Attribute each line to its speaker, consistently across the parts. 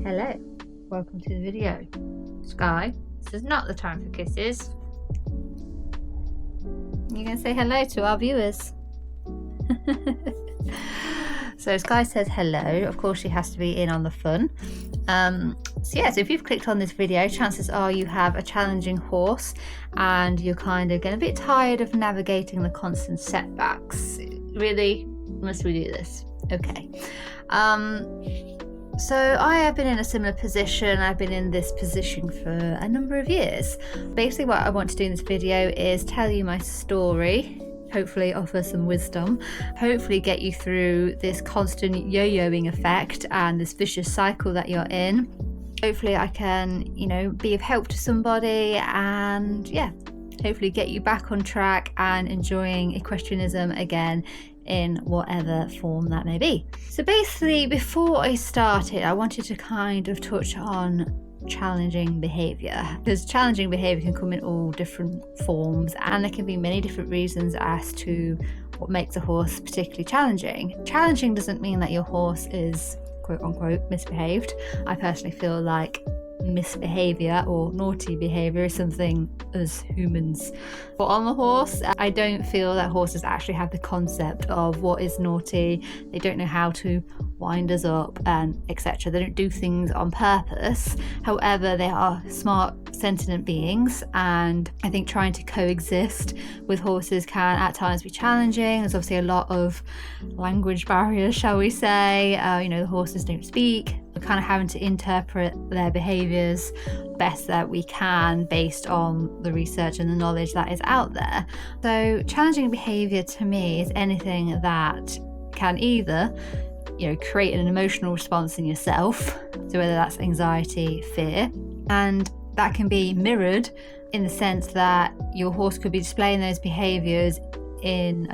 Speaker 1: Hello, welcome to the video. Sky, this is not the time for kisses. You're going to say hello to our viewers. So Sky says hello. Of course she has to be in on the fun. So if you've clicked on this video, chances are you have a challenging horse and you're kind of getting a bit tired of navigating the constant setbacks. Really? Must we do this? Okay. So I have been in a similar position. I've been in this position for a number of years. Basically what I want to do in this video is tell you my story, hopefully offer some wisdom, hopefully get you through this constant yo-yoing effect and this vicious cycle that you're in. Hopefully I can, be of help to somebody and hopefully get you back on track and enjoying equestrianism again in whatever form that may be. So basically, before I started, I wanted to kind of touch on challenging behaviour, because challenging behaviour can come in all different forms and there can be many different reasons as to what makes a horse particularly challenging. Challenging doesn't mean that your horse is quote unquote misbehaved. I personally feel like misbehaviour or naughty behaviour is something as humans put on the horse. I don't feel that horses actually have the concept of what is naughty. They don't know how to wind us up and etc. They don't do things on purpose. However, they are smart, sentient beings, and I think trying to coexist with horses can at times be challenging. There's obviously a lot of language barriers, shall we say. The horses don't speak. We're kind of having to interpret their behaviours best that we can based on the research and the knowledge that is out there. So challenging behaviour to me is anything that can either create an emotional response in yourself, so whether that's anxiety, fear, and that can be mirrored in the sense that your horse could be displaying those behaviours in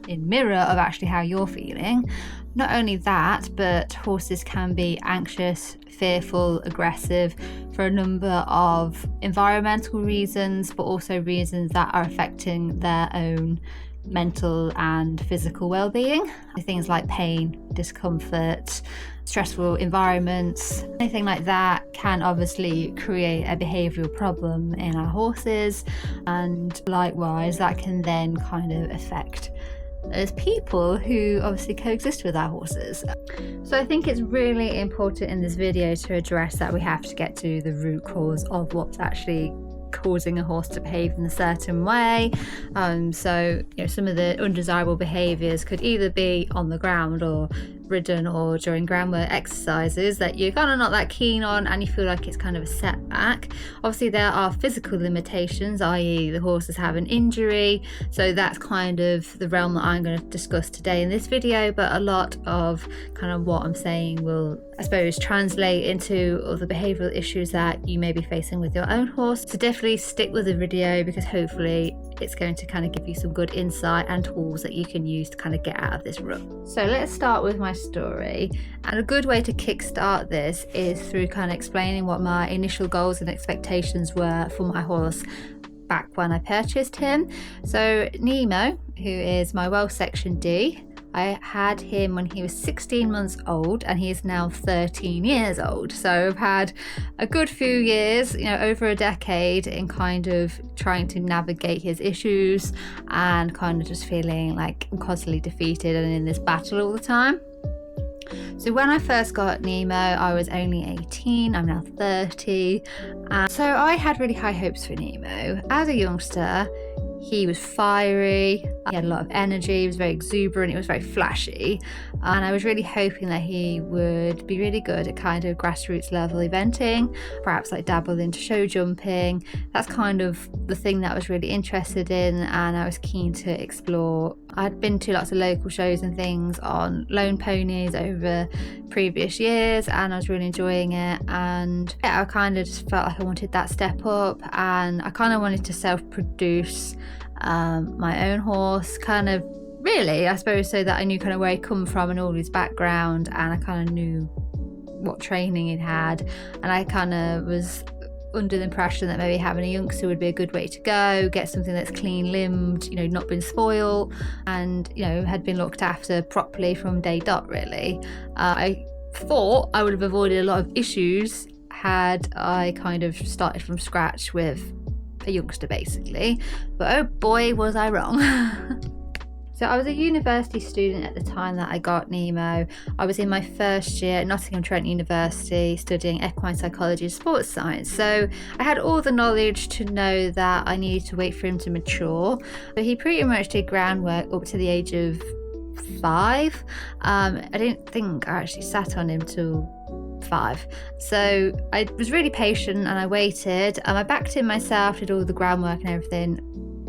Speaker 1: mirror of actually how you're feeling. Not only that, but horses can be anxious, fearful, aggressive for a number of environmental reasons, but also reasons that are affecting their own mental and physical well-being. Things like pain, discomfort, stressful environments, anything like that can obviously create a behavioural problem in our horses, and likewise that can then kind of affect as people who obviously coexist with our horses. So I think it's really important in this video to address that we have to get to the root cause of what's actually causing a horse to behave in a certain way. Some of the undesirable behaviours could either be on the ground or ridden or during groundwork exercises that you're kind of not that keen on and you feel like it's kind of a setback. Obviously there are physical limitations, i.e. the horses have an injury, so that's kind of the realm that I'm going to discuss today in this video, but a lot of kind of what I'm saying will, I suppose, translate into other behavioural issues that you may be facing with your own horse. So definitely stick with the video because hopefully it's going to kind of give you some good insight and tools that you can use to kind of get out of this rut. So let's start with my story, and a good way to kickstart this is through kind of explaining what my initial goals and expectations were for my horse back when I purchased him. So Nemo, who is my Welsh Section D, I had him when he was 16 months old and he is now 13 years old. So I've had a good few years, over a decade, in kind of trying to navigate his issues and kind of just feeling like I'm constantly defeated and in this battle all the time. So when I first got Nemo, I was only 18, I'm now 30. And so I had really high hopes for Nemo. As a youngster, he was fiery, he had a lot of energy, he was very exuberant, he was very flashy, and I was really hoping that he would be really good at kind of grassroots level eventing, perhaps like dabble into show jumping. That's kind of the thing that I was really interested in and I was keen to explore. I'd been to lots of local shows and things on lone ponies over previous years and I was really enjoying it, and I kind of just felt like I wanted that step up and I kind of wanted to self-produce my own horse, kind of really, I suppose, so that I knew kind of where he'd come from and all his background, and I kind of knew what training he'd had, and I kind of was under the impression that maybe having a youngster would be a good way to go, get something that's clean limbed, not been spoiled, and had been looked after properly from day dot really. I thought I would have avoided a lot of issues had I kind of started from scratch with a youngster basically, but oh boy was I wrong. So I was a university student at the time that I got Nemo. I was in my first year at Nottingham-Trent University studying equine psychology and sports science. So I had all the knowledge to know that I needed to wait for him to mature. But he pretty much did groundwork up to the age of 5. I didn't think I actually sat on him till 5. So I was really patient and I waited. I backed him myself, did all the groundwork and everything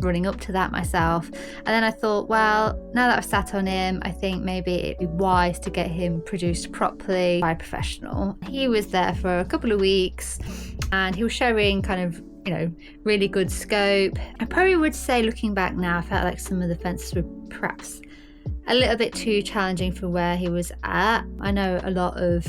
Speaker 1: running up to that myself, and then I thought, well, now that I've sat on him, I think maybe it'd be wise to get him produced properly by a professional. He was there for a couple of weeks and he was showing kind of, you know, really good scope. I probably would say, looking back now, I felt like some of the fences were perhaps a little bit too challenging for where he was at. I know a lot of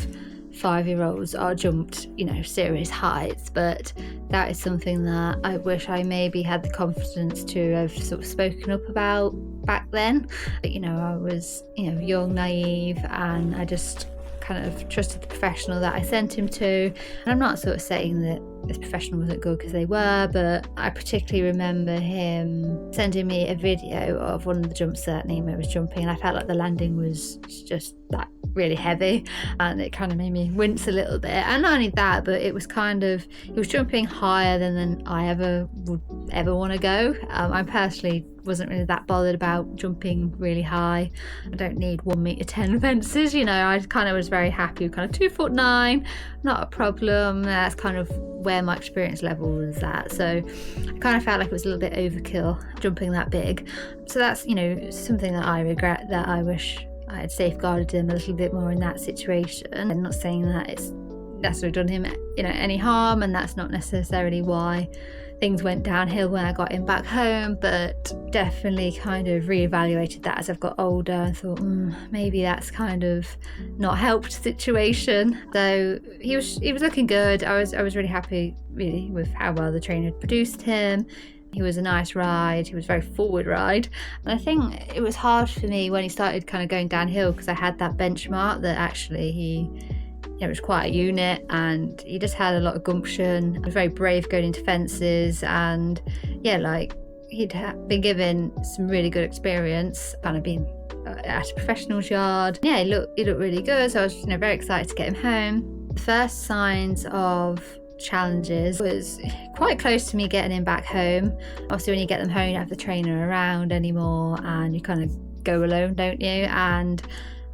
Speaker 1: 5-year-olds are jumped, you know, serious heights, but that is something that I wish I maybe had the confidence to have sort of spoken up about back then. But, you know, I was, you know, young, naive, and I just kind of trusted the professional that I sent him to. And I'm not sort of saying that this professional wasn't good, because they were, but I particularly remember him sending me a video of one of the jumps that Nemo was jumping, and I felt like the landing was just like really heavy, and it kind of made me wince a little bit. And not only that, but it was kind of, he was jumping higher than I would ever want to go. I personally wasn't really that bothered about jumping really high. I don't need 1.10 m fences, you know. I kind of was very happy with kind of 2'9", not a problem. That's kind of where my experience level was at. So I kind of felt like it was a little bit overkill jumping that big. So that's, you know, something that I regret, that I wish I had safeguarded him a little bit more in that situation. I'm not saying that it's necessarily done him, you know, any harm, and that's not necessarily why things went downhill when I got him back home, but definitely kind of reevaluated that as I've got older and thought, maybe that's kind of not helped the situation. So he was looking good. I was really happy really with how well the trainer had produced him. He was a nice ride. He was a very forward ride. And I think it was hard for me when he started kind of going downhill, because I had that benchmark that actually he was quite a unit, and he just had a lot of gumption. He was very brave going into fences, and yeah, like he'd been given some really good experience, kind of being at a professional's yard. Yeah, he looked really good, so I was very excited to get him home. The first signs of challenges was quite close to me getting him back home. Obviously, when you get them home, you don't have the trainer around anymore, and you kind of go alone, don't you? And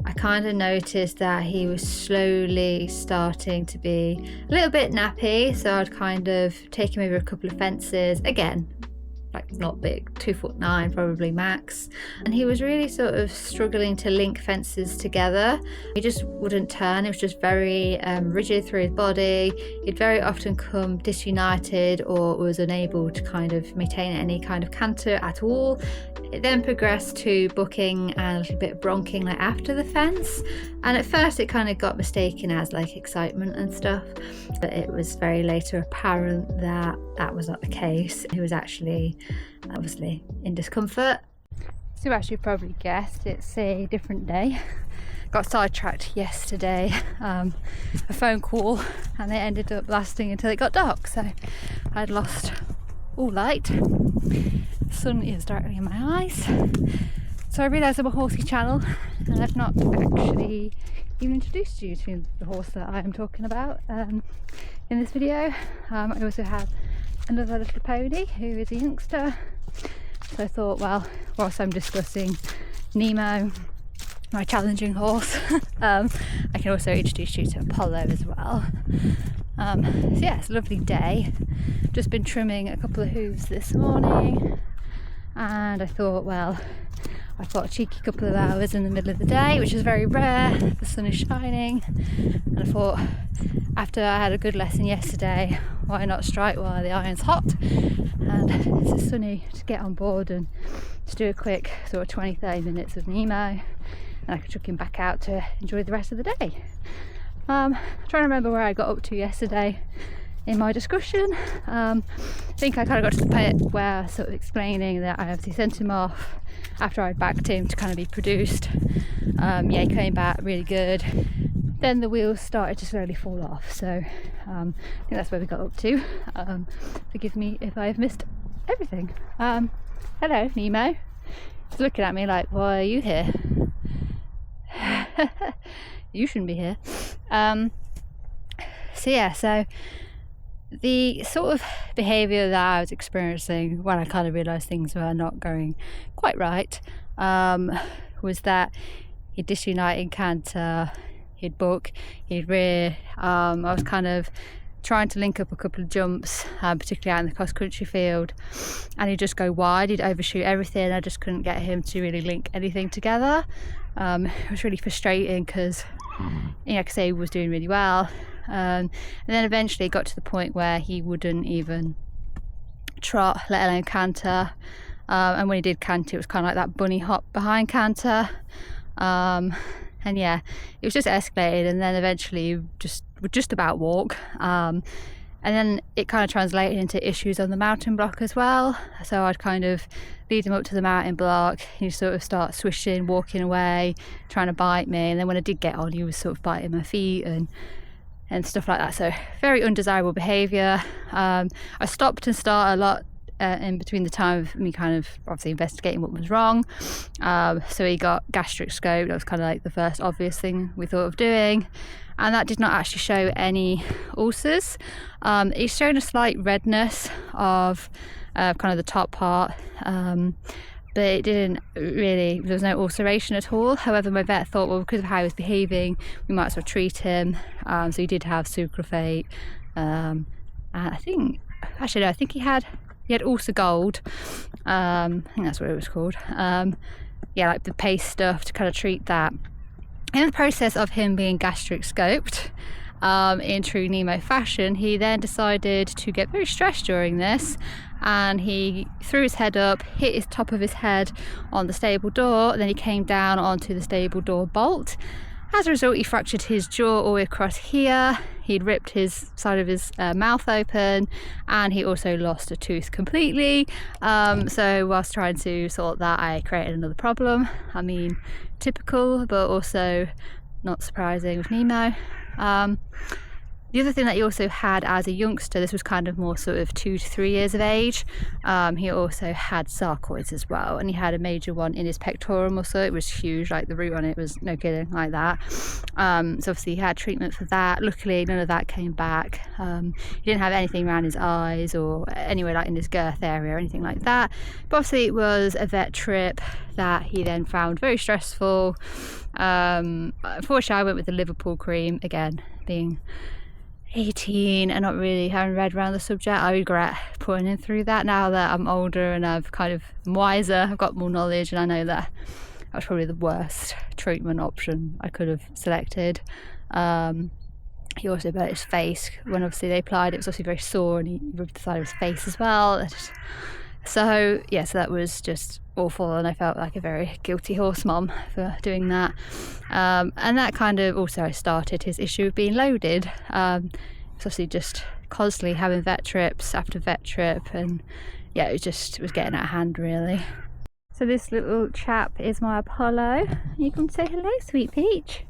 Speaker 1: I kind of noticed that he was slowly starting to be a little bit nappy, so I'd kind of take him over a couple of fences, again, like not big, 2'9" probably max, and he was really sort of struggling to link fences together. He just wouldn't turn. It was just very rigid through his body. He'd very often come disunited or was unable to kind of maintain any kind of canter at all. It then progressed to bucking and a little bit of bronching like after the fence, and at first it kind of got mistaken as like excitement and stuff, but it was very later apparent that that was not the case. He was actually obviously in discomfort. So as you probably guessed, it's a different day. Got sidetracked yesterday, a phone call, and it ended up lasting until it got dark, so I'd lost all light. The sun is directly in my eyes. So I realised I'm a horsey channel, and I've not actually even introduced you to the horse that I am talking about in this video. I also have another little pony who is a youngster. So I thought, well, whilst I'm discussing Nemo, my challenging horse, I can also introduce you to Apollo as well. So yeah, it's a lovely day. Just been trimming a couple of hooves this morning, and I thought, well, I've got a cheeky couple of hours in the middle of the day, which is very rare. The sun is shining, and I thought, after I had a good lesson yesterday, why not strike while the iron's hot? And it's sunny to get on board and to do a quick sort of 20-30 minutes with Nemo, and I could chuck him back out to enjoy the rest of the day. Trying to remember where I got up to yesterday in my discussion. I think I kind of got to the point where I was sort of explaining that I obviously sent him off after I'd backed him to kind of be produced. Yeah, he came back really good. then the wheels started to slowly fall off. So I think that's where we got up to. Forgive me if I've missed everything. Hello, Nemo. He's looking at me like, why are you here? You shouldn't be here. So the sort of behaviour that I was experiencing when I kind of realised things were not going quite right was that he'd disunite in canter, he'd buck, he'd rear. I was kind of trying to link up a couple of jumps, particularly out in the cross-country field, and he'd just go wide, he'd overshoot everything. I just couldn't get him to really link anything together. It was really frustrating because, like I say, he was doing really well. And then eventually it got to the point where he wouldn't even trot, let alone canter. And when he did canter, it was kind of like that bunny hop behind canter. And yeah, it was just escalated, and then eventually would just about walk. And then it kind of translated into issues on the mountain block as well. So I'd kind of lead him up to the mountain block, he'd sort of start swishing, walking away, trying to bite me. And then when I did get on, he was sort of biting my feet and stuff like that. So very undesirable behaviour. I stopped and started a lot in between the time of me kind of obviously investigating what was wrong. So he got gastric scope. That was kind of like the first obvious thing we thought of doing, and that did not actually show any ulcers. It's shown a slight redness of kind of the top part, but it didn't really, there was no ulceration at all. However, my vet thought, well, because of how he was behaving, we might as well treat him. So he did have sucralfate. And I think he had ulcer gold. I think that's what it was called. Like the paste stuff to kind of treat that. In the process of him being gastric scoped, in true Nemo fashion, he then decided to get very stressed during this, and he threw his head up, hit his top of his head on the stable door, and then he came down onto the stable door bolt. As a result, he fractured his jaw all the way across here. He'd ripped his side of his mouth open, and he also lost a tooth completely. So whilst trying to sort that, I created another problem. I mean, typical, but also not surprising with Nemo. The other thing that he also had as a youngster, this was kind of more sort of 2 to 3 years of age, he also had sarcoids as well, and he had a major one in his pectoral muscle. It was huge, like the root on it was no kidding, like that. So obviously he had treatment for that. Luckily none of that came back. He didn't have anything around his eyes or anywhere like in his girth area or anything like that. But obviously it was a vet trip that he then found very stressful. Unfortunately I went with the Liverpool cream, again being 18 and not really having read around the subject. I regret putting him through that now that I'm older and I'm wiser. I've got more knowledge, and I know that was probably the worst treatment option I could have selected. He also burnt his face when obviously they applied. It was obviously very sore, and he rubbed the side of his face as well. So that was just awful, and I felt like a very guilty horse mom for doing that. And that kind of also started his issue of being loaded. It's obviously just constantly having vet trips after vet trip, and it was getting out of hand really. So this little chap is my Apollo. You can say hello, sweet peach.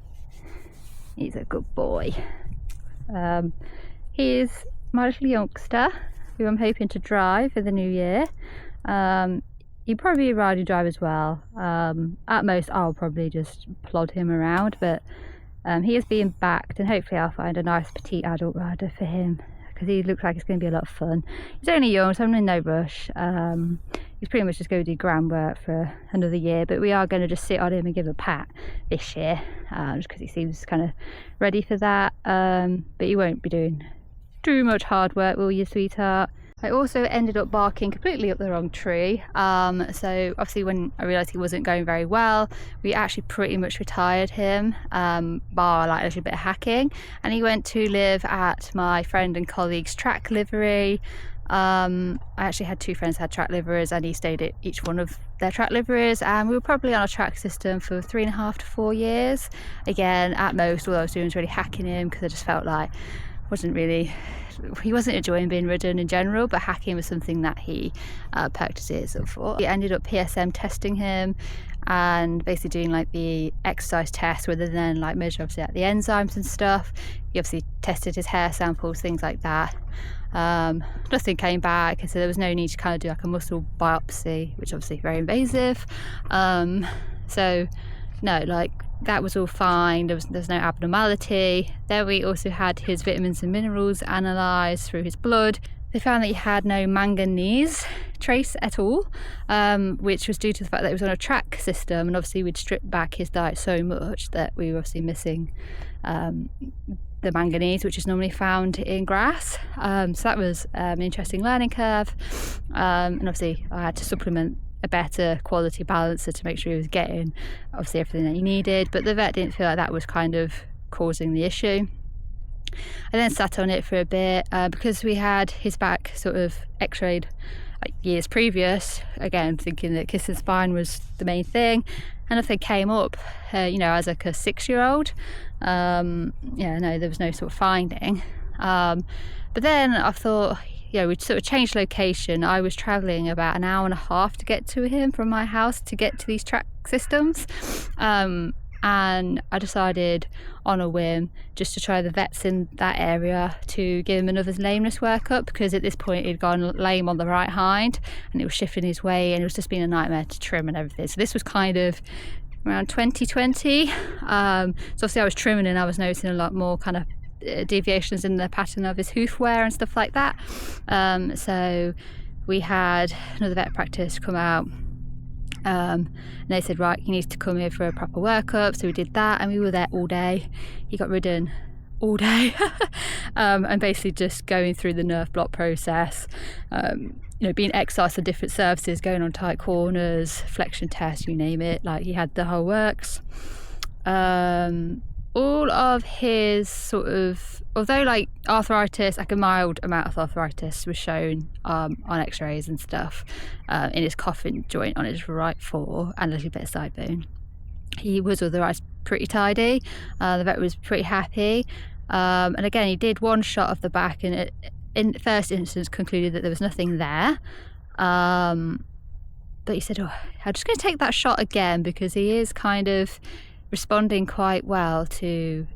Speaker 1: He's a good boy. He is my little youngster who I'm hoping to drive for the new year. He'd probably be a riding drive as well. At most I'll probably just plod him around, but he is being backed, and hopefully I'll find a nice petite adult rider for him, because he looks like it's going to be a lot of fun. He's only young, so I'm in no rush. He's pretty much just going to do groundwork for another year, but we are going to just sit on him and give a pat this year, just because he seems kind of ready for that. But he won't be doing too much hard work, will you, sweetheart? I also ended up barking completely up the wrong tree. So obviously when I realised he wasn't going very well, we actually pretty much retired him, bar like a little bit of hacking, and he went to live at my friend and colleague's track livery. I actually had 2 friends who had track liveries, and he stayed at each one of their track liveries, and we were probably on a track system for 3.5 to 4 years. Again, at most all I was doing was really hacking him, because I just felt like he wasn't enjoying being ridden in general, but hacking was something that he perked his ears up for. We ended up PSM testing him, and basically doing like the exercise test, where they then like measure obviously like the enzymes and stuff. He obviously tested his hair samples, things like that. Nothing came back, so there was no need to kind of do like a muscle biopsy, which obviously very invasive. So no, like that was all fine. There's no abnormality. Then we also had his vitamins and minerals analysed through his blood. They found that he had no manganese trace at all, which was due to the fact that he was on a track system, and obviously we'd stripped back his diet so much that we were obviously missing the manganese, which is normally found in grass. So that was an interesting learning curve, and obviously I had to supplement a better quality balancer to make sure he was getting obviously everything that he needed, but the vet didn't feel like that was kind of causing the issue. I then sat on it for a bit because we had his back sort of x-rayed like years previous, again thinking that kissing spine was the main thing, and nothing came up, as like a 6-year-old. No, there was no sort of finding. But then I thought, we'd sort of changed location. I was travelling about an hour and a half to get to him from my house to get to these track systems. And I decided on a whim just to try the vets in that area to give him another lameness workup, because at this point he'd gone lame on the right hind and it was shifting his way, and it was just been a nightmare to trim and everything. So this was kind of around 2020. So obviously I was trimming and I was noticing a lot more kind of deviations in the pattern of his hoof wear and stuff like that. So we had another vet practice come out, and they said, right, you need to come here for a proper workup. So we did that, and we were there all day. He got ridden all day and basically just going through the nerve block process, being exercised on different surfaces, going on tight corners, flexion tests, you name it. Like, he had the whole works. All of his sort of, although like arthritis, like a mild amount of arthritis was shown on x-rays and stuff, in his coffin joint on his right fore and a little bit of side bone, he was otherwise pretty tidy. The vet was pretty happy, and again he did one shot of the back, and it, in the first instance, concluded that there was nothing there, but he said, I'm just going to take that shot again because he is kind of responding quite well to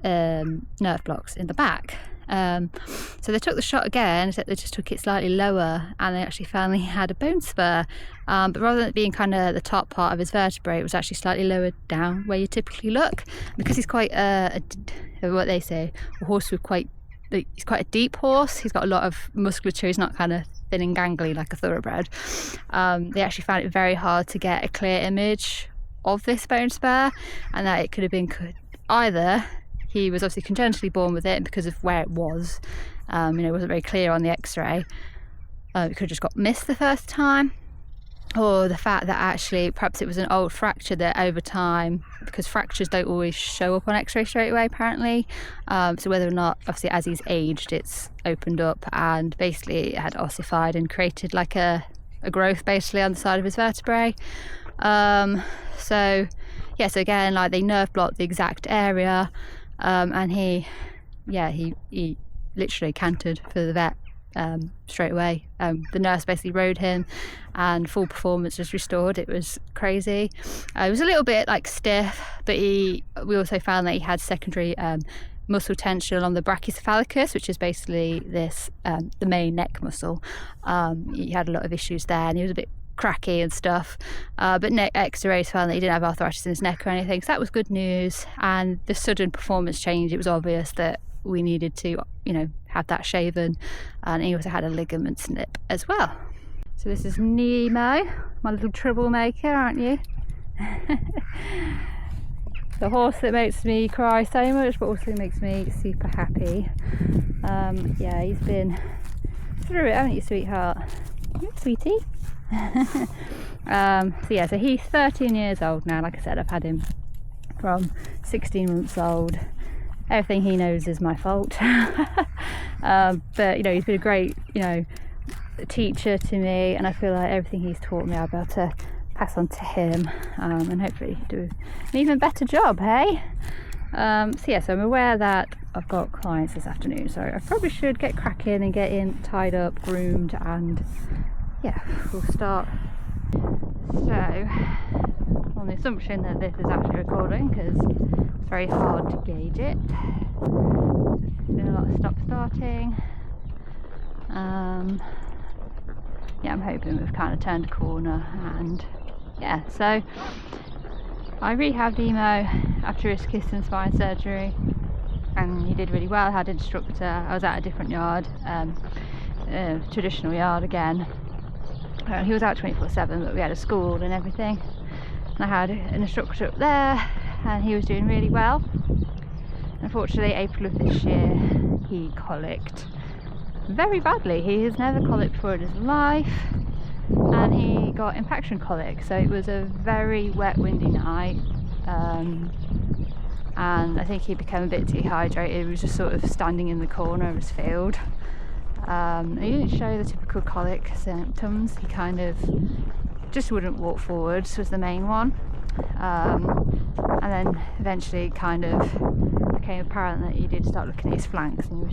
Speaker 1: nerve blocks in the back. So they took the shot again, except they just took it slightly lower, and they actually found he had a bone spur, but rather than it being kind of the top part of his vertebrae, it was actually slightly lower down where you typically look, because he's quite what they say, a horse with he's quite a deep horse. He's got a lot of musculature. He's not kind of thin and gangly like a thoroughbred. They actually found it very hard to get a clear image of this bone spur, and that it could have been either he was obviously congenitally born with it because of where it was, it wasn't very clear on the x-ray, it could have just got missed the first time, or the fact that actually perhaps it was an old fracture that over time, because fractures don't always show up on x-ray straight away apparently, so whether or not obviously as he's aged it's opened up and basically it had ossified and created like a growth basically on the side of his vertebrae. So again, like, they nerve blocked the exact area, and he literally cantered for the vet straight away. The nurse basically rode him and full performance was restored. It was crazy. It was a little bit like stiff, but we also found that he had secondary muscle tension on the brachycephalicus, which is basically this the main neck muscle. He had a lot of issues there, and he was a bit cracky and stuff, but neck x-rays found that he didn't have arthritis in his neck or anything, so that was good news. And the sudden performance change, it was obvious that we needed to have that shaven, and he also had a ligament snip as well. So this is Nemo, my little troublemaker, aren't you? The horse that makes me cry so much but also makes me super happy. He's been through it, haven't you, sweetheart? Sweetie. So he's 13 years old now. Like I said, I've had him from 16 months old. Everything he knows is my fault. But he's been a great teacher to me, and I feel like everything he's taught me I'll be able to pass on to him, and hopefully do an even better job, hey? So I'm aware that I've got clients this afternoon, so I probably should get cracking and get him tied up, groomed, and we'll start So, on the assumption that this is actually recording, because it's very hard to gauge it. There's been a lot of stop-starting. Yeah, I'm hoping we've kind of turned a corner, and yeah, so I rehabbed Nemo after his kiss and spine surgery, and he did really well. I had an instructor. I was at a different yard, traditional yard again. He was out 24/7, but we had a school and everything, and I had an instructor up there, and he was doing really well. Unfortunately, April of this year, he colicked very badly. He has never colicked before in his life, and he got impaction colic. So it was a very wet, windy night, and I think he became a bit dehydrated. He was just sort of standing in the corner of his field. He didn't show the typical colic symptoms. He kind of just wouldn't walk forwards, was the main one, and then eventually kind of became apparent that he did start looking at his flanks, and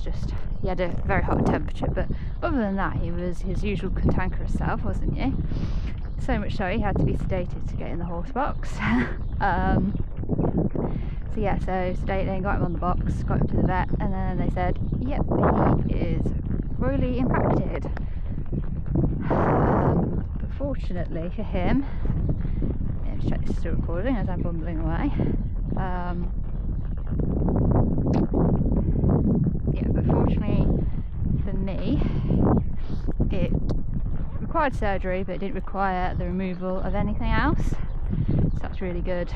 Speaker 1: he had a very hot temperature. But other than that, he was his usual cantankerous self, wasn't he? So much so he had to be sedated to get in the horse box. So yeah, so sedated, then got him on the box, got him to the vet, and then they said, yep, he is royally impacted. But fortunately for him, let's check this is still recording as I'm bumbling away. Yeah, but fortunately for me, it required surgery, but it didn't require the removal of anything else, so that's really good.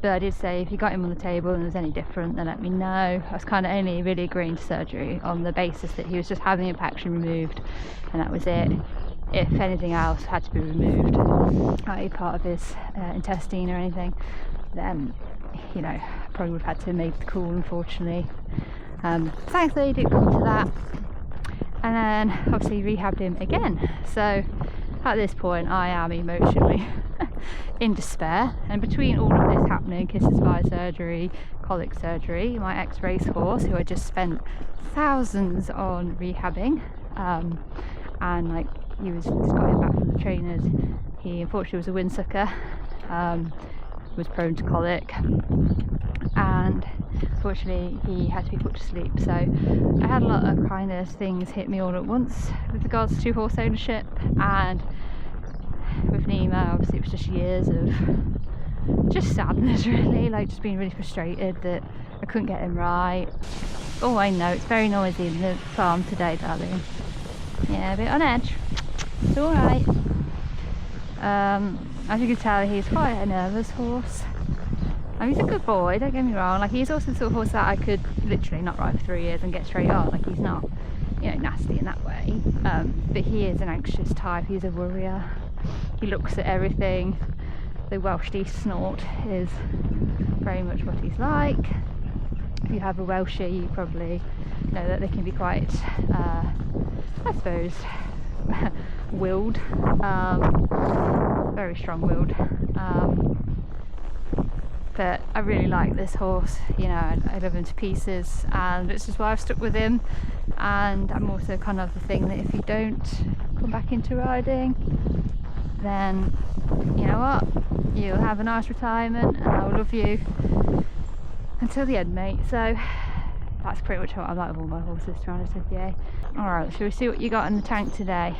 Speaker 1: But I did say if you got him on the table and there's any different, then let me know. I was kind of only really agreeing to surgery on the basis that he was just having impaction removed, and that was it. If anything else had to be removed, i.e. part of his intestine or anything, then, you know, I probably would have had to make the call, unfortunately. Thankfully it didn't come to that, and then obviously rehabbed him again. So at this point I am emotionally in despair, and between all of this happening, kiss and spine surgery, colic surgery, my ex-race horse, who I just spent thousands on rehabbing, and like he was just got him back from the trainers, he unfortunately was a windsucker, was prone to colic, and unfortunately he had to be put to sleep. So I had a lot of kind of things hit me all at once with regards to horse ownership, and with Nemo obviously it was just years of just sadness, really, like just being really frustrated that I couldn't get him right. Oh, I know, it's very noisy in the farm today, darling. Yeah, a bit on edge. It's alright. As you can tell, he's quite a nervous horse. I mean, he's a good boy, don't get me wrong. Like, he's also the sort of horse that I could literally not ride for 3 years and get straight on. Like, he's not, you know, nasty in that way. But he is an anxious type. He's a worrier. He looks at everything. The Welsh East snort is very much what he's like. If you have a Welshie, you probably know that they can be quite, I suppose, willed, very strong-willed. But I really like this horse, you know, I love him to pieces, and this is why I've stuck with him. And I'm also kind of the thing that if you don't come back into riding, then you know what, you'll have a nice retirement and I'll love you until the end, mate. So that's pretty much what I like of all my horses, to be honest with you. Alright, shall we see what you got in the tank today?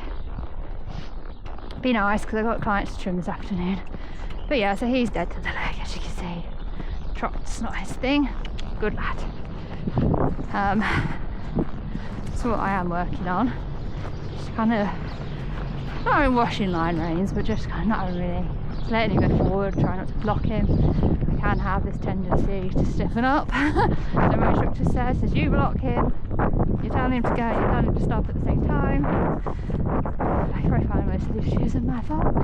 Speaker 1: Be nice, because I've got clients to trim this afternoon. But yeah, so he's dead to the leg, as you can see. Trot's not his thing. Good lad. So what I am working on, just kind of, not in washing line reins, but just kind of not really letting him go forward, trying not to block him. I can have this tendency to stiffen up. So my instructor says you block him, you're telling him to go, you're telling him to stop at the same time. I probably find most of these issues are my fault.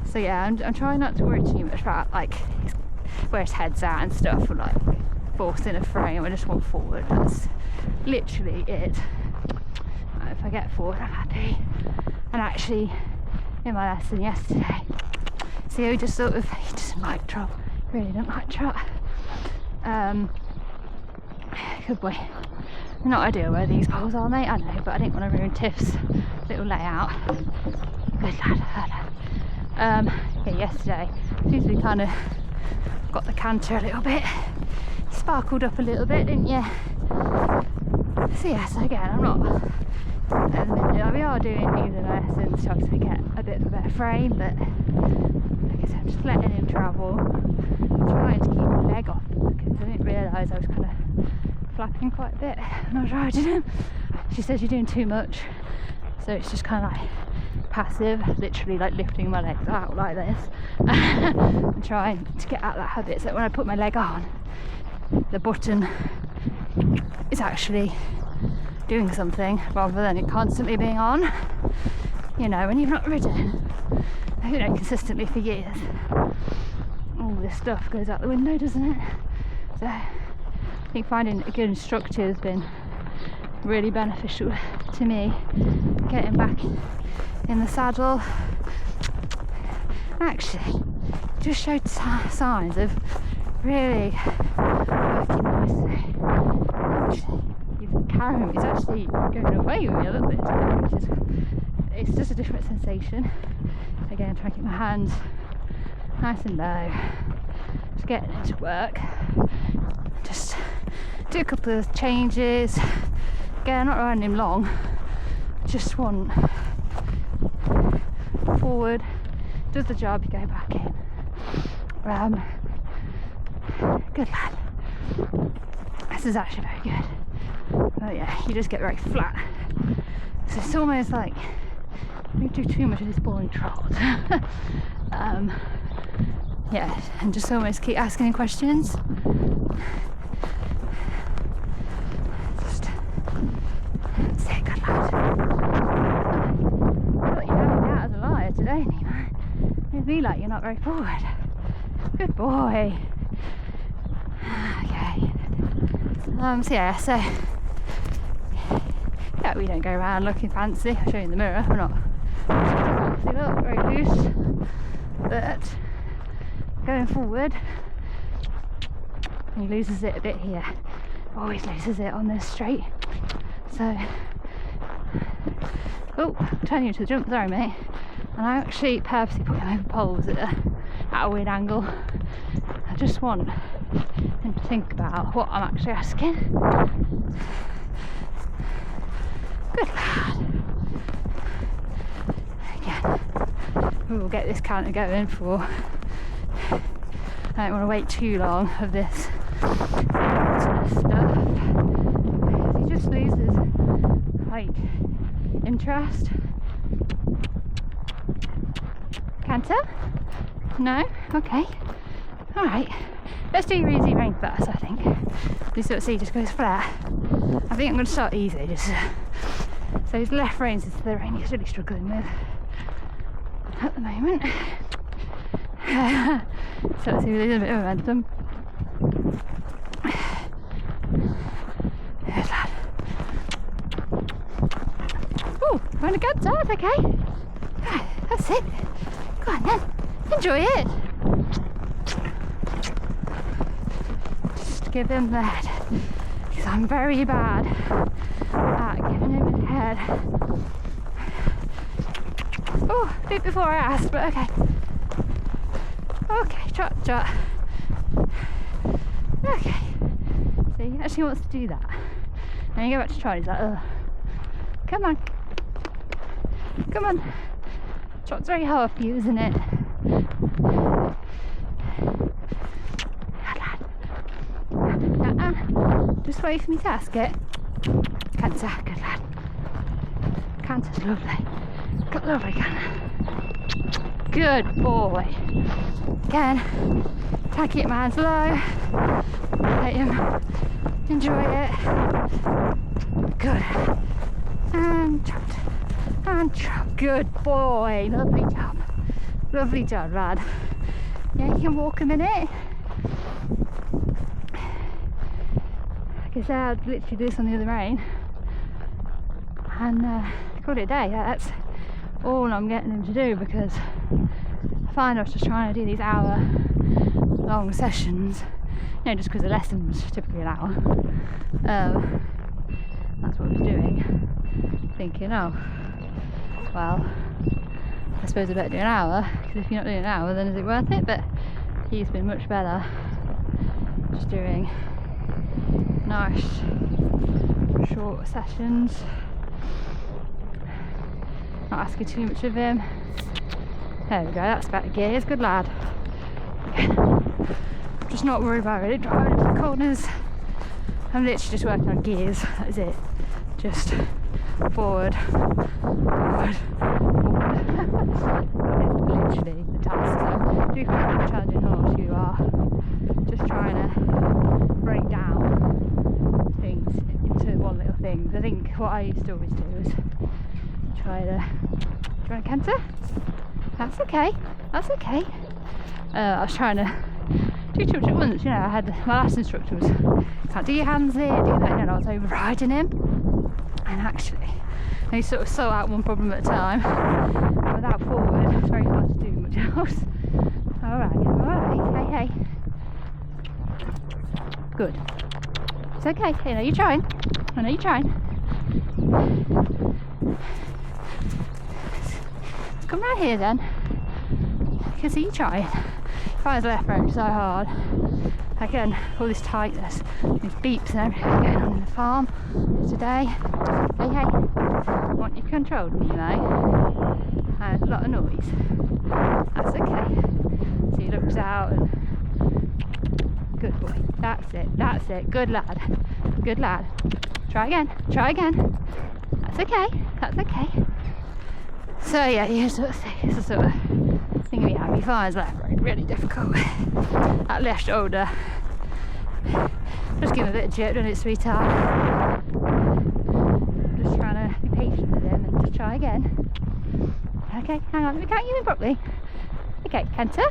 Speaker 1: So yeah, I'm trying not to worry too much about like where his head's at and stuff, or like forcing a frame. I just want forward. That's literally it. If I get forward, I'm happy. And actually, in my lesson yesterday, see how he just sort of, he doesn't like trot, he really don't like trot. Good boy. Not ideal where these poles are, mate, I know, but I didn't want to ruin Tiff's little layout. Good lad. Yeah, yesterday seems to be kind of got the canter a little bit, sparkled up a little bit, didn't you? So yes, again, I'm not at the minute, we are doing these in lessons trying to get a bit of a better frame, but like I said, I'm just letting him travel, trying to keep my leg off because I didn't realise I was kind of flapping quite a bit when I was riding him. She says you're doing too much, so it's just kind of like passive, literally like lifting my legs out like this and trying to get out that habit, so that when I put my leg on, the button is actually doing something rather than it constantly being on. You know, when you've not ridden, you know, consistently for years, all this stuff goes out the window, doesn't it? So I think finding a good instructor has been really beneficial to me, getting back in the saddle. Actually just showed signs of really working nicely. Actually, even carrying me is actually going away with me a little bit today, which is, it's just a different sensation. Again, trying to keep my hands nice and low, just getting into work, just do a couple of changes. Again, not riding him long, just want forward, does the job, you go back in. Good lad. This is actually very good. Oh yeah, you just get very flat. So it's almost like you do too much of this boring trot. Yeah, and just almost keep asking him questions. Just say good lad. I thought you had me out as a liar today, Nemo. It's me like you're not very forward. Good boy. Okay. So yeah, so yeah, we don't go around looking fancy. I'll show you in the mirror. We're not fancy, look, very loose. But going forward, he loses it a bit here. Always loses it on this straight. So, oh, I'm turning you to the jump, sorry mate. And I actually purposely put him over poles at a weird angle. I just want him to think about what I'm actually asking. Good lad. Again, we will get this counter going for. I don't want to wait too long of this sort of stuff. He just loses like interest. Canter? No? Okay. Alright. Let's do your easy rein first, I think. This sort of see just goes flat. I think I'm going to start easy. Just so his left reins is the rein he's really struggling with at the moment. So let's see if there's a bit of momentum. Good lad. Oh, going to good start, okay. That's it. Go on then. Enjoy it. Just give him the head. Because I'm very bad at giving him his head. Oh, a bit before I asked, but okay. Okay, trot, trot. Okay. So he actually wants to do that. And you go back to trot, he's like, ugh. Come on. Come on. Trot's very hard for you, isn't it? Just wait for me to ask it. Canter, good lad. Canter's lovely. Got lovely canter. Good boy. Again, try to keep my hands low. Let him enjoy it. Good. And trot. And trot. Good boy. Lovely job. Lovely job, lad. Yeah, you can walk a minute. Like I said, I'd literally do this on the other rein. And call it a day. That's all I'm getting him to do, because I find I was just trying to do these hour-long sessions, you know, just because the lesson was typically an hour. That's what I was doing. Thinking, oh, well, I suppose I better do an hour, because if you're not doing an hour, then is it worth it? But he's been much better just doing nice short sessions, not asking too much of him. There we go, that's better gears, good lad. Just not worried about really driving into the corners. I'm literally just working on gears, that is it. Just forward, forward, forward. It's literally the task. So if you find a challenging horse, you are just trying to break down things into one little thing. I think what I used to always do is try to... Do you want a canter? That's okay, that's okay. I was trying to do too much at once, you know. I had my last instructor was, can't do your hands here, do that, you know, I was overriding him. And actually, he sort of sort out one problem at a time. And without forward, it's very hard to do much else. Alright, hey. Good. It's okay, you know, you're trying. I know you're trying. Let's come round here then. I can see you trying. If I was left right so hard, again, all this tightness, these beeps and everything going on in the farm today. Hey, want you controlled, Nemo? And a lot of noise. That's okay. So he looks out and good boy. That's it. Good lad. Try again. That's okay. So yeah, you sort of see it's a sort of thing we have. He finds left right really difficult. That left shoulder. Just give him a bit of jerk, don't it, sweetheart? Just trying to be patient with him and just try again. Okay, hang on, let me count you in properly. Okay, canter.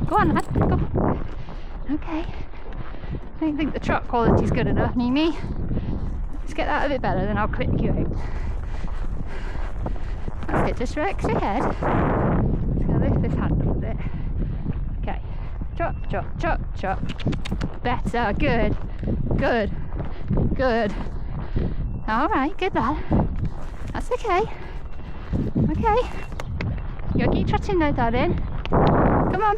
Speaker 1: Go on, lad, go on. Okay. I don't think the trot quality's good enough, Nemi. Let's get that a bit better, then I'll click you out. That's it, just relax your head. Just going to lift this hand up a bit. Okay. Chop. Better, good. Alright, good lad. That's okay. Okay. You gotta keep trotting though, darling. Come on.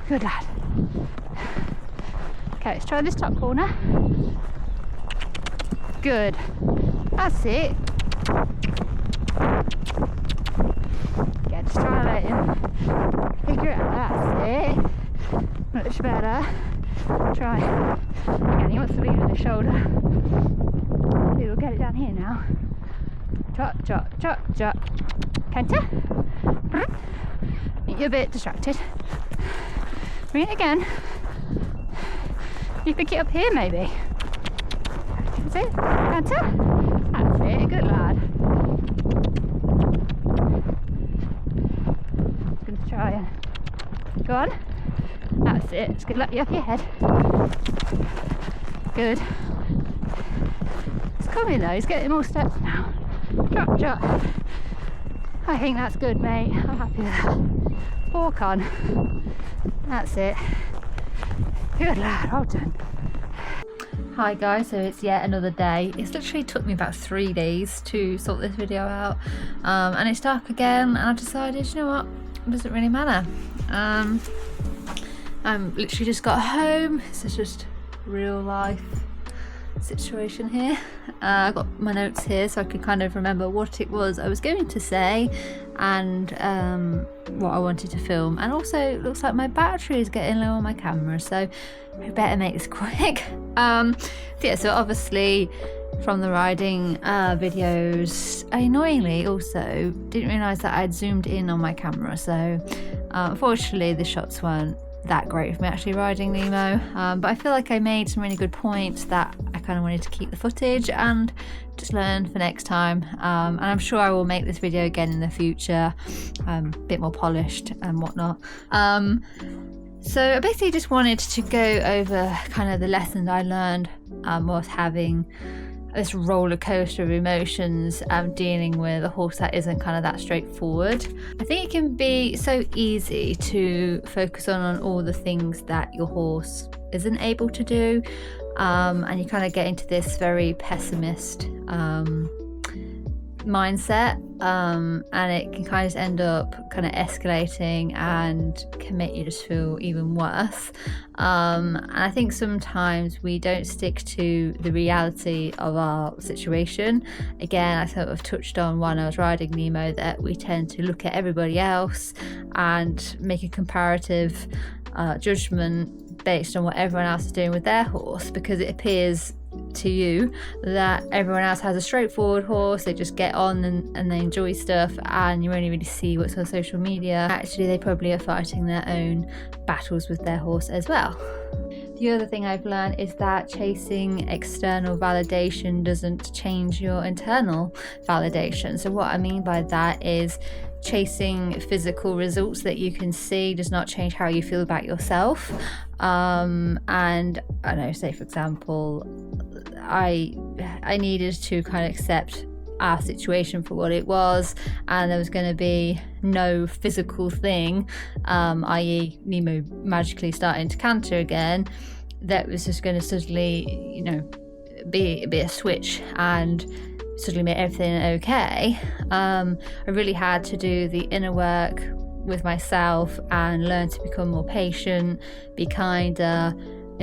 Speaker 1: Good lad. Okay, let's try this top corner. Good. That's it. Okay, just try to let him figure it out. That's it. Much better. Try. Again, he wants to lean on his shoulder. Maybe we'll get it down here now. Chop. Canter. You're a bit distracted. Bring it again. You pick it up here, maybe. That's it. Canter. That's it. Good lad. Just going to try and go on. That's it. Just going to let you off your head. Good. It's coming though. He's getting more steps now. Chop. I think that's good, mate. I'm happy with that. Walk on. That's it. Good lad. Well done. Hi guys, so it's yet another day. It's literally took me about 3 days to sort this video out, and it's dark again, and I've decided, you know what, it doesn't really matter. I'm literally just got home. This is just real life situation here. I got my notes here so I could kind of remember what it was I was going to say and what I wanted to film. And also it looks like my battery is getting low on my camera, so I better make this quick. Yeah, so obviously from the riding videos, I annoyingly also didn't realise that I'd zoomed in on my camera, so unfortunately the shots weren't that great of me actually riding Nemo, but I feel like I made some really good points that I kind of wanted to keep the footage and just learn for next time, and I'm sure I will make this video again in the future, a bit more polished and whatnot. So I basically just wanted to go over kind of the lessons I learned whilst having this roller coaster of emotions, dealing with a horse that isn't kind of that straightforward. I think it can be so easy to focus on all the things that your horse isn't able to do, and you kind of get into this very pessimist mindset, and it can kind of end up kind of escalating and can make you just feel even worse. And I think sometimes we don't stick to the reality of our situation. Again, I sort of touched on when I was riding Nemo that we tend to look at everybody else and make a comparative judgment based on what everyone else is doing with their horse, because it appears to you that everyone else has a straightforward horse, they just get on and they enjoy stuff, and you only really see what's on social media. Actually, they probably are fighting their own battles with their horse as well. The other thing I've learned is that chasing external validation doesn't change your internal validation. So what I mean by that is chasing physical results that you can see does not change how you feel about yourself. And I know, say for example, I needed to kind of accept our situation for what it was, and there was going to be no physical thing, i.e. Nemo magically starting to canter again, that was just going to suddenly, be a switch and suddenly make everything okay. I really had to do the inner work with myself and learn to become more patient, be kinder,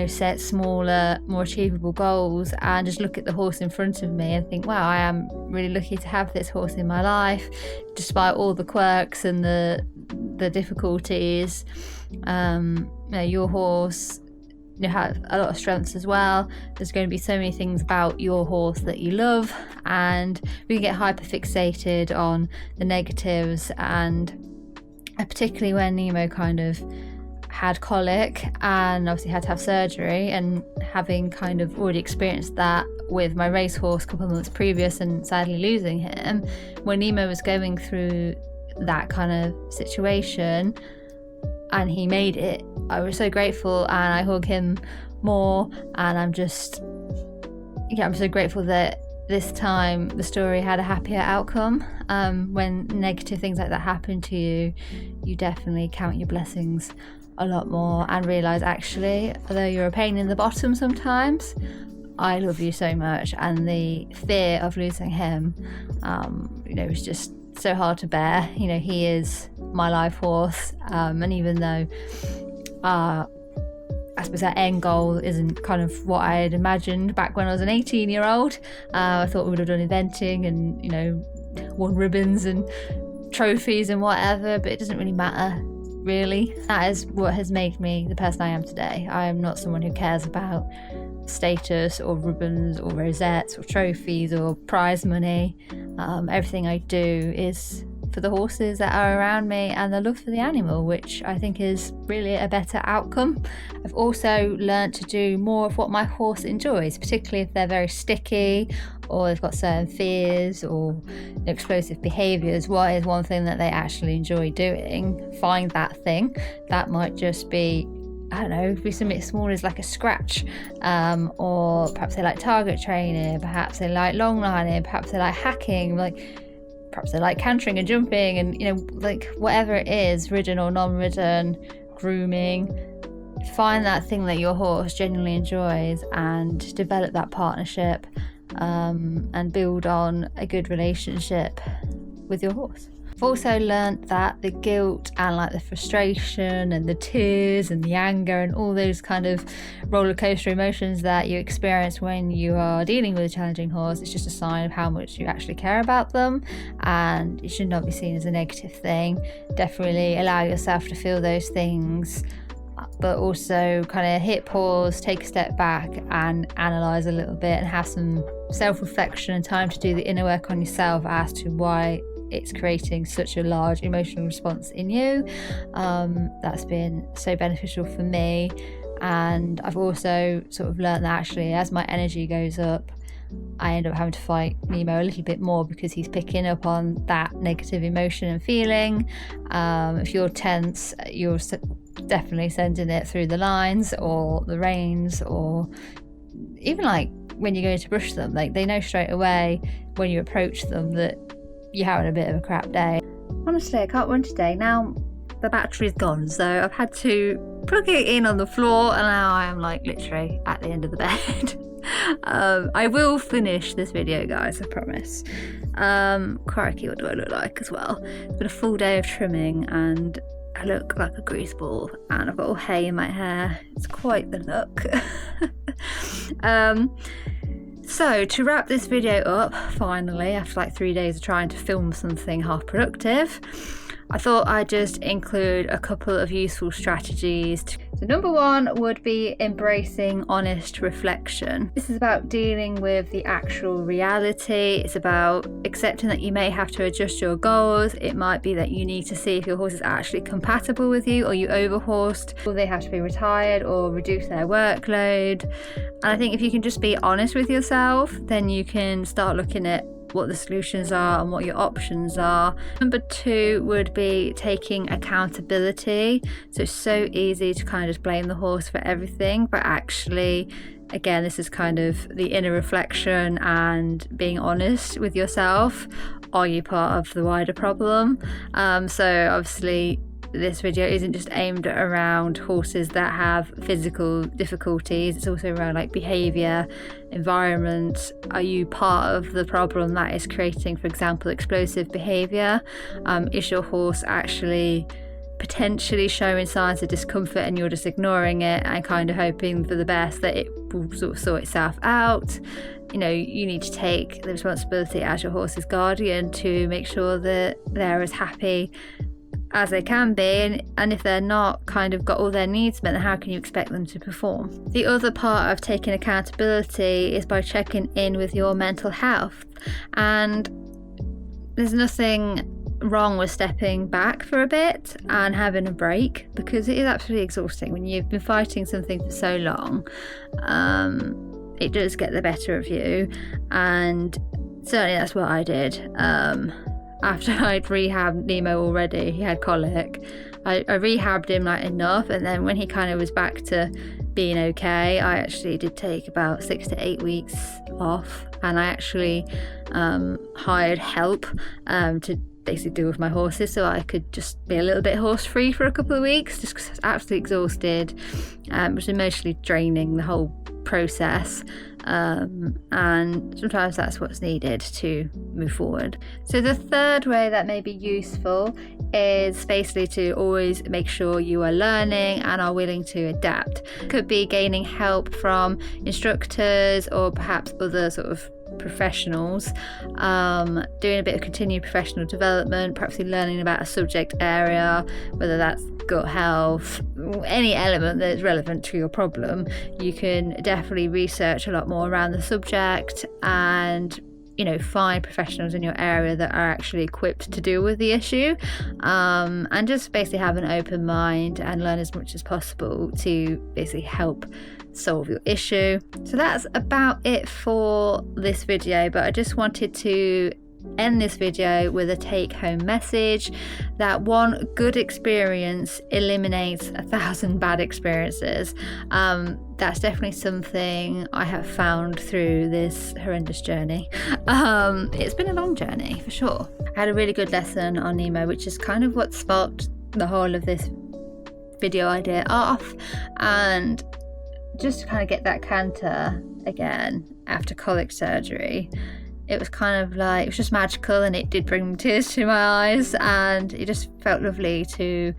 Speaker 1: set smaller, more achievable goals, and just look at the horse in front of me and think, wow, I am really lucky to have this horse in my life, despite all the quirks and the difficulties. Your horse have a lot of strengths as well. There's going to be so many things about your horse that you love, and we can get hyper fixated on the negatives. And particularly when Nemo kind of had colic and obviously had to have surgery, and having kind of already experienced that with my racehorse a couple of months previous and sadly losing him, when Nemo was going through that kind of situation and he made it, I was so grateful, and I hug him more, and I'm so grateful that this time the story had a happier outcome. When negative things like that happen to you, you definitely count your blessings a lot more and realise, actually, although you're a pain in the bottom sometimes, I love you so much. And the fear of losing him, was just so hard to bear. He is my life horse, and even though I suppose that end goal isn't kind of what I had imagined back when I was an 18-year-old. I thought we would have done eventing and, won ribbons and trophies and whatever, but it doesn't really matter, really. That is what has made me the person I am today. I am not someone who cares about status or ribbons or rosettes or trophies or prize money. Everything I do is for the horses that are around me and the love for the animal, which I think is really a better outcome. I've also learned to do more of what my horse enjoys, particularly if they're very sticky or they've got certain fears or explosive behaviours. What is one thing that they actually enjoy doing? Find that thing. That might just be, I don't know, be something small as like a scratch, or perhaps they like target training, perhaps they like long lining, perhaps they like hacking, perhaps they like cantering and jumping, and whatever it is, ridden or non-ridden, grooming. Find that thing that your horse genuinely enjoys and develop that partnership, and build on a good relationship with your horse. I've also learnt that the guilt and the frustration and the tears and the anger and all those kind of roller coaster emotions that you experience when you are dealing with a challenging horse, it's just a sign of how much you actually care about them, and it should not be seen as a negative thing. Definitely allow yourself to feel those things, but also kind of hit pause, take a step back and analyse a little bit and have some self-reflection and time to do the inner work on yourself as to why it's creating such a large emotional response in you. That's been so beneficial for me, and I've also sort of learned that actually as my energy goes up, I end up having to fight Nemo a little bit more because he's picking up on that negative emotion and feeling. If you're tense, you're definitely sending it through the lines or the reins, or even when you're going to brush them, they know straight away when you approach them that you're having a bit of a crap day. Honestly, I can't run today. Now the battery's gone, so I've had to plug it in on the floor, and now I am literally at the end of the bed. I will finish this video, guys, I promise. Crikey, what do I look like as well? It's been a full day of trimming and I look like a greaseball and I've got all hay in my hair. It's quite the look. So to wrap this video up, finally, after like 3 days of trying to film something half productive, I thought I'd just include a couple of useful strategies. So number one would be embracing honest reflection. This is about dealing with the actual reality. It's about accepting that you may have to adjust your goals. It might be that you need to see if your horse is actually compatible with you, or you overhorsed, or they have to be retired or reduce their workload. And I think if you can just be honest with yourself, then you can start looking at what the solutions are and what your options are. Number two would be taking accountability. So it's so easy to kind of just blame the horse for everything, but actually, again, this is kind of the inner reflection and being honest with yourself. Are you part of the wider problem? So obviously this video isn't just aimed around horses that have physical difficulties, it's also around like behaviour, environment. Are you part of the problem that is creating, for example, explosive behaviour? Is your horse actually potentially showing signs of discomfort and you're just ignoring it and kind of hoping for the best that it will sort of sort itself out? You know, you need to take the responsibility as your horse's guardian to make sure that they're as happy as they can be, and if they're not kind of got all their needs met, then how can you expect them to perform? The other part of taking accountability is by checking in with your mental health, and there's nothing wrong with stepping back for a bit and having a break, because it is absolutely exhausting when you've been fighting something for so long. It does get the better of you, and certainly that's what I did. After I'd rehabbed Nemo already, he had colic. I rehabbed him like enough, and then when he kind of was back to being okay, I actually did take about 6 to 8 weeks off, and I actually hired help to basically deal with my horses, so I could just be a little bit horse free for a couple of weeks, just because I was absolutely exhausted. It was emotionally draining, the whole process, and sometimes that's what's needed to move forward. So the third way that may be useful is basically to always make sure you are learning and are willing to adapt. Could be gaining help from instructors or perhaps other sort of professionals, doing a bit of continued professional development, perhaps learning about a subject area, whether that's gut health, any element that's relevant to your problem. You can definitely research a lot more around the subject and, you know, find professionals in your area that are actually equipped to deal with the issue, and just basically have an open mind and learn as much as possible to basically help solve your issue. So that's about it for this video, but I just wanted to end this video with a take-home message that one good experience eliminates 1,000 bad experiences. That's definitely something I have found through this horrendous journey. It's been a long journey for sure. I had a really good lesson on Nemo, which is kind of what sparked the whole of this video idea off, and just to kind of get that canter again after colic surgery, it was kind of like, it was just magical, and it did bring tears to my eyes, and it just felt lovely to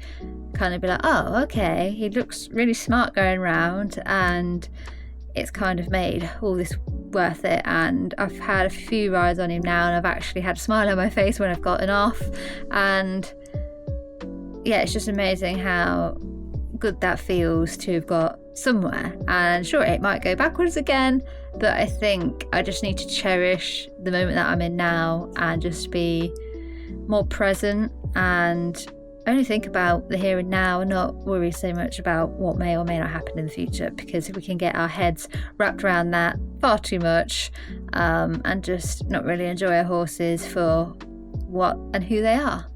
Speaker 1: kind of be like, oh, okay, he looks really smart going around, and it's kind of made all this worth it. And I've had a few rides on him now, and I've actually had a smile on my face when I've gotten off, and yeah, it's just amazing how good that feels to have got somewhere. And sure, it might go backwards again, but I think I just need to cherish the moment that I'm in now and just be more present and only think about the here and now and not worry so much about what may or may not happen in the future, because if we can get our heads wrapped around that far too much, and just not really enjoy our horses for what and who they are.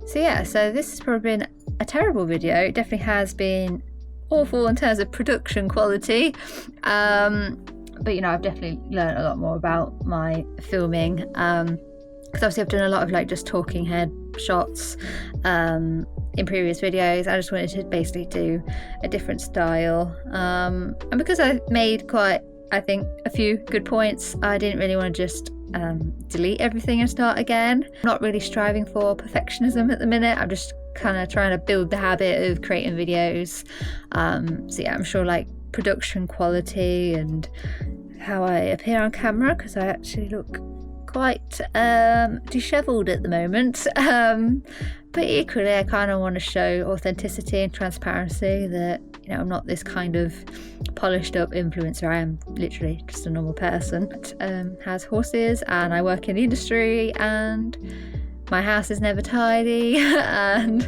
Speaker 1: So this has probably been a terrible video. It definitely has been awful in terms of production quality, but you know, I've definitely learned a lot more about my filming, because obviously I've done a lot of like just talking head shots in previous videos. I just wanted to basically do a different style, and because I made quite I think a few good points. I didn't really want to just delete everything and start again. I'm not really striving for perfectionism at the minute. I'm just kind of trying to build the habit of creating videos. So yeah, I'm sure like production quality and how I appear on camera, because I actually look quite dishevelled at the moment. But equally, I kind of want to show authenticity and transparency, that, you know, I'm not this kind of polished up influencer. I am literally just a normal person that has horses, and I work in the industry, and my house is never tidy, and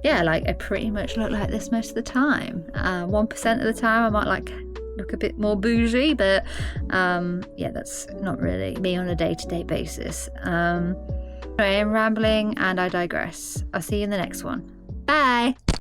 Speaker 1: yeah, like I pretty much look like this most of the time. 1% of the time I might like look a bit more bougie, but yeah, that's not really me on a day-to-day basis. Anyway, I'm rambling and I digress. I'll see you in the next one. Bye.